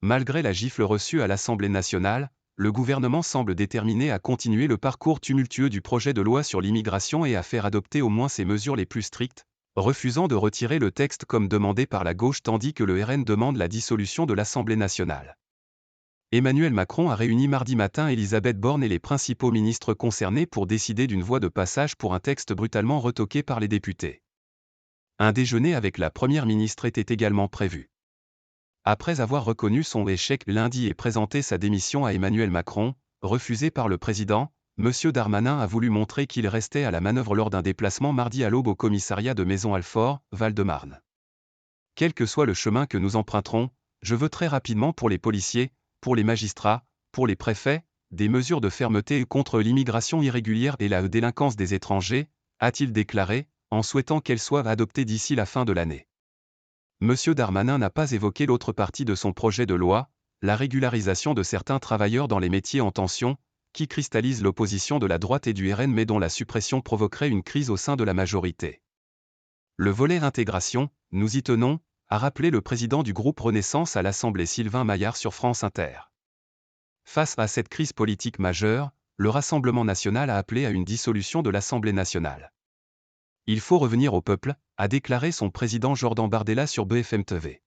Malgré la gifle reçue à l'Assemblée nationale, le gouvernement semble déterminé à continuer le parcours tumultueux du projet de loi sur l'immigration et à faire adopter au moins ses mesures les plus strictes, refusant de retirer le texte comme demandé par la gauche tandis que le RN demande la dissolution de l'Assemblée nationale. Emmanuel Macron a réuni mardi matin Elisabeth Borne et les principaux ministres concernés pour décider d'une voie de passage pour un texte brutalement retoqué par les députés. Un déjeuner avec la Première ministre était également prévu. Après avoir reconnu son échec lundi et présenté sa démission à Emmanuel Macron, refusée par le président, M. Darmanin a voulu montrer qu'il restait à la manœuvre lors d'un déplacement mardi à l'aube au commissariat de Maison-Alfort, Val-de-Marne. Quel que soit le chemin que nous emprunterons, je veux très rapidement pour les policiers, pour les magistrats, pour les préfets, des mesures de fermeté contre l'immigration irrégulière et la délinquance des étrangers, a-t-il déclaré, en souhaitant qu'elles soient adoptées d'ici la fin de l'année. M. Darmanin n'a pas évoqué l'autre partie de son projet de loi, la régularisation de certains travailleurs dans les métiers en tension, qui cristallise l'opposition de la droite et du RN mais dont la suppression provoquerait une crise au sein de la majorité. Le volet intégration, nous y tenons, a rappelé le président du groupe Renaissance à l'Assemblée Sylvain Maillard sur France Inter. Face à cette crise politique majeure, le Rassemblement national a appelé à une dissolution de l'Assemblée nationale. Il faut revenir au peuple, a déclaré son président Jordan Bardella sur BFM TV.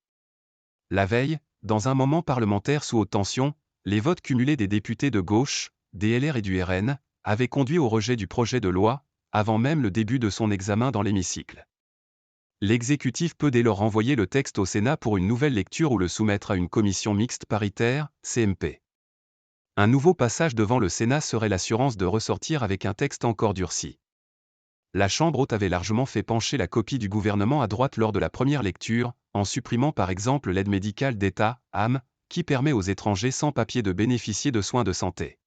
La veille, dans un moment parlementaire sous haute tension, les votes cumulés des députés de gauche, des LR et du RN, avaient conduit au rejet du projet de loi, avant même le début de son examen dans l'hémicycle. L'exécutif peut dès lors renvoyer le texte au Sénat pour une nouvelle lecture ou le soumettre à une commission mixte paritaire, CMP. Un nouveau passage devant le Sénat serait l'assurance de ressortir avec un texte encore durci. La Chambre haute avait largement fait pencher la copie du gouvernement à droite lors de la première lecture, en supprimant par exemple l'aide médicale d'État, AM, qui permet aux étrangers sans papier de bénéficier de soins de santé.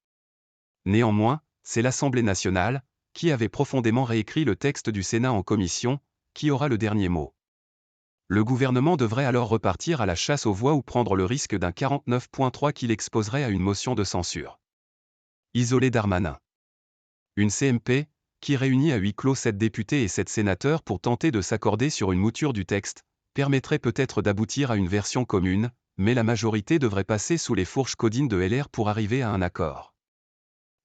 Néanmoins, c'est l'Assemblée nationale, qui avait profondément réécrit le texte du Sénat en commission, qui aura le dernier mot. Le gouvernement devrait alors repartir à la chasse aux voix ou prendre le risque d'un 49.3 qui l'exposerait à une motion de censure. Isolé Darmanin. Une CMP, qui réunit à huis clos 7 députés et 7 sénateurs pour tenter de s'accorder sur une mouture du texte, permettrait peut-être d'aboutir à une version commune, mais la majorité devrait passer sous les fourches codines de LR pour arriver à un accord.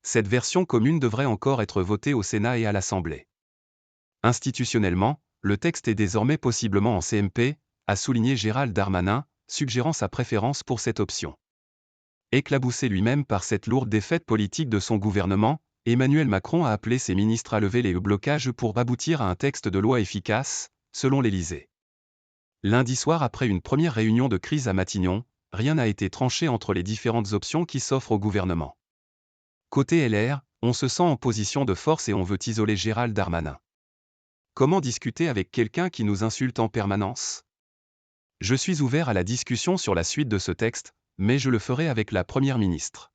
Cette version commune devrait encore être votée au Sénat et à l'Assemblée. Institutionnellement, le texte est désormais possiblement en CMP, a souligné Gérald Darmanin, suggérant sa préférence pour cette option. Éclaboussé lui-même par cette lourde défaite politique de son gouvernement, Emmanuel Macron a appelé ses ministres à lever les blocages pour aboutir à un texte de loi efficace, selon l'Élysée. Lundi soir après une première réunion de crise à Matignon, rien n'a été tranché entre les différentes options qui s'offrent au gouvernement. Côté LR, on se sent en position de force et on veut isoler Gérald Darmanin. Comment discuter avec quelqu'un qui nous insulte en permanence ? Je suis ouvert à la discussion sur la suite de ce texte, mais je le ferai avec la Première ministre.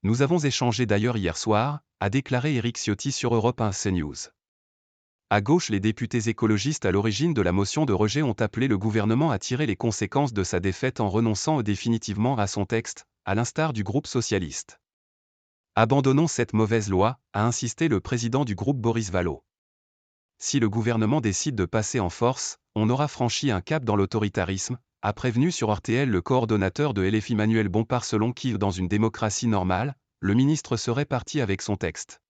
Nous avons échangé d'ailleurs hier soir, a déclaré Éric Ciotti sur Europe 1 CNews. À gauche, les députés écologistes à l'origine de la motion de rejet ont appelé le gouvernement à tirer les conséquences de sa défaite en renonçant définitivement à son texte, à l'instar du groupe socialiste. Abandonnons cette mauvaise loi, a insisté le président du groupe Boris Vallaud. Si le gouvernement décide de passer en force, on aura franchi un cap dans l'autoritarisme, a prévenu sur RTL le coordonnateur de LFI Manuel Bompard selon qui, dans une démocratie normale, le ministre serait parti avec son texte.